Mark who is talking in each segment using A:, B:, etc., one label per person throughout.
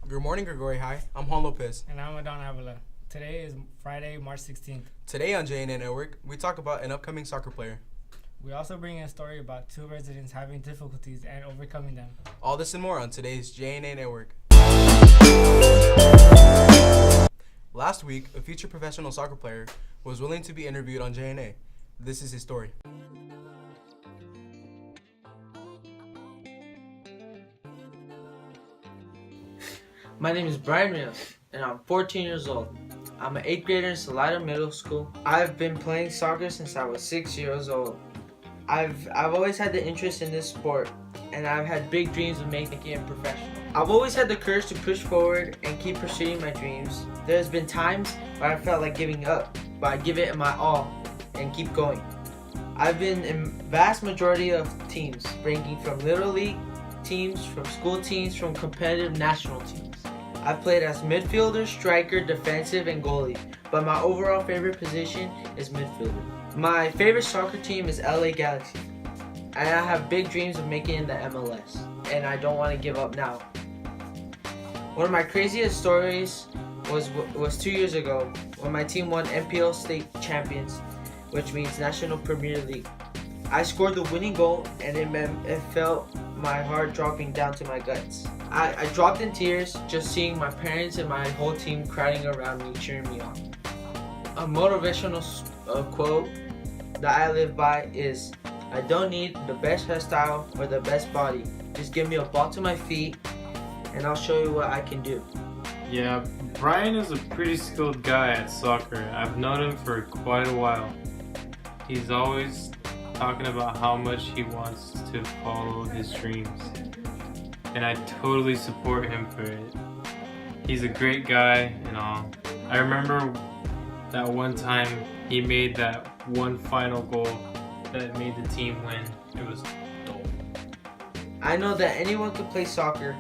A: Good morning, Gregory High. I'm Juan Lopez.
B: And I'm Adon Avila. Today is Friday, March 16th.
A: Today on JNA Network, we talk about an upcoming soccer player.
B: We also bring in a story about two residents having difficulties and overcoming them.
A: All this and more on today's JNA Network. Last week, a future professional soccer player was willing to be interviewed on JNA. This is his story.
C: My name is Brian Rios, and I'm 14 years old. I'm an 8th grader in Salida Middle School. I've been playing soccer since I was 6 years old. I've always had the interest in this sport, and I've had big dreams of making it professional. I've always had the courage to push forward and keep pursuing my dreams. There's been times where I felt like giving up, but I give it my all and keep going. I've been in vast majority of teams, ranging from little league teams, from school teams, from competitive national teams. I've played as midfielder, striker, defensive, and goalie, but my overall favorite position is midfielder. My favorite soccer team is LA Galaxy, and I have big dreams of making it in the MLS, and I don't want to give up now. One of my craziest stories was 2 years ago when my team won NPL State Champions, which means National Premier League. I scored the winning goal, and it felt my heart dropping down to my guts. I dropped in tears just seeing my parents and my whole team crowding around me, cheering me on. A motivational quote that I live by is, I don't need the best hairstyle or the best body. Just give me a ball to my feet and I'll show you what I can do.
D: Yeah, Brian is a pretty skilled guy at soccer. I've known him for quite a while. He's always talking about how much he wants to follow his dreams, and I totally support him for it. He's a great guy and all. I remember that one time he made that one final goal that made the team win. It was dope.
C: I know that anyone can play soccer,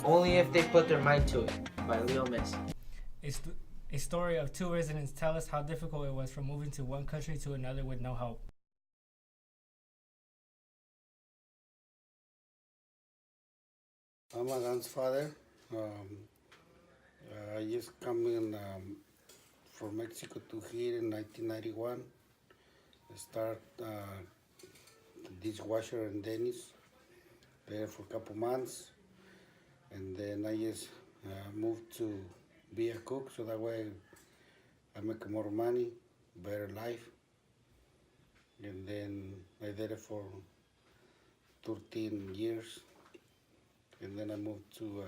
C: only if they put their mind to it, by Leo Messi.
B: A story of two residents tell us how difficult it was from moving to one country to another with no help.
E: I'm Adan's father. I just come in from Mexico to here in 1991. I start dishwasher and Dennis there for a couple months, and then I just moved to be a cook, so that way I make more money, better life. And then I did it for 13 years. And then I moved to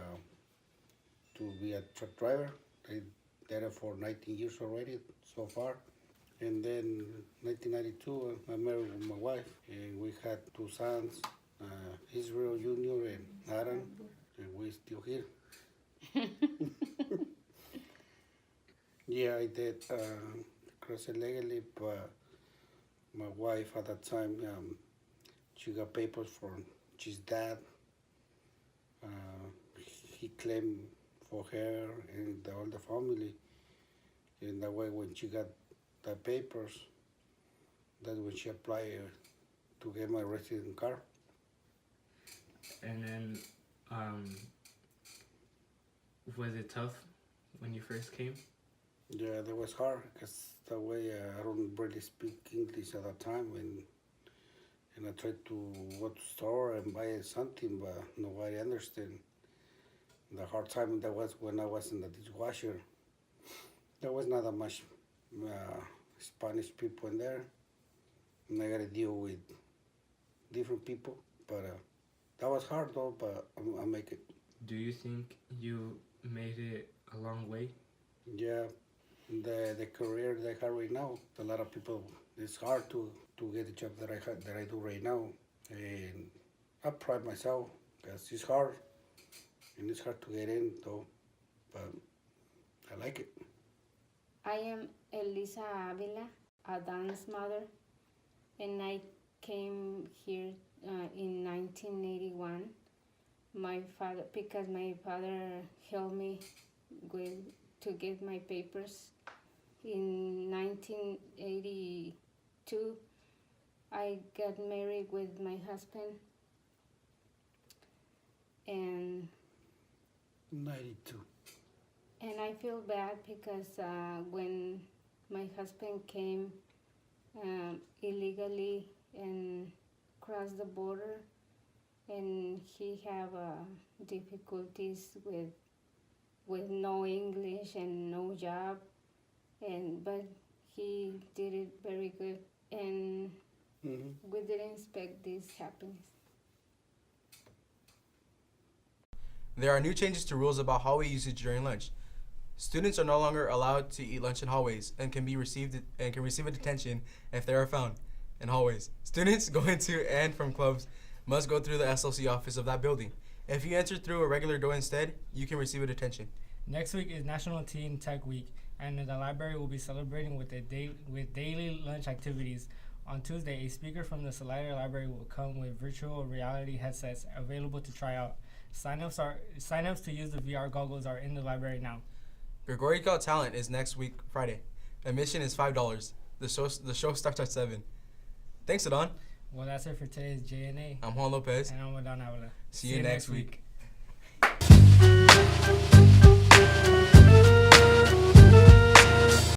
E: be a truck driver. I did it for 19 years already so far. And then 1992, I married with my wife, and we had two sons, Israel Jr. and Aaron, and we're still here. Yeah, I did cross illegally, but my wife at that time, she got papers from his dad. He claimed for her and all the family, and that way when she got the papers, that's when she applied to get my resident card.
F: And then, was it tough when you first came?
E: Yeah, that was hard because that way I don't really speak English at that time, and I tried to go to store and buy something, but nobody understand. The hard time that was when I was in the dishwasher. There was not that much Spanish people in there, and I got to deal with different people. But that was hard though, but I make it.
F: Do you think you made it a long way?
E: Yeah, the career that I have right now, a lot of people, it's hard to get the job that I do right now, and I pride myself because it's hard, and it's hard to get in though, but I like it.
G: I am Elisa Avila, Adan's mother, and I came here in 1981. Because my father helped me to get my papers. In 1982, I got married with my husband, and
E: 92.
G: And I feel bad because when my husband came illegally and crossed the border, and he have difficulties with no English and no job, but he did it very good, and we didn't expect this happiness.
A: There are new changes to rules about hallway usage during lunch. Students are no longer allowed to eat lunch in hallways and can receive a detention if they are found in hallways. Students going to and from clubs must go through the SLC office of that building. If you enter through a regular door instead, you can receive a detention.
B: Next week is National Teen Tech Week, and the library will be celebrating with daily lunch activities. On Tuesday, a speaker from the Salida Library will come with virtual reality headsets available to try out. Sign-ups to use the VR goggles are in the library now.
A: Gregorical Talent is next week, Friday. Admission is $5. The show starts at 7. Thanks, Adon.
B: Well, that's it for today's JNA.
A: I'm Juan Lopez.
B: And I'm Adon Avila.
A: See you next week.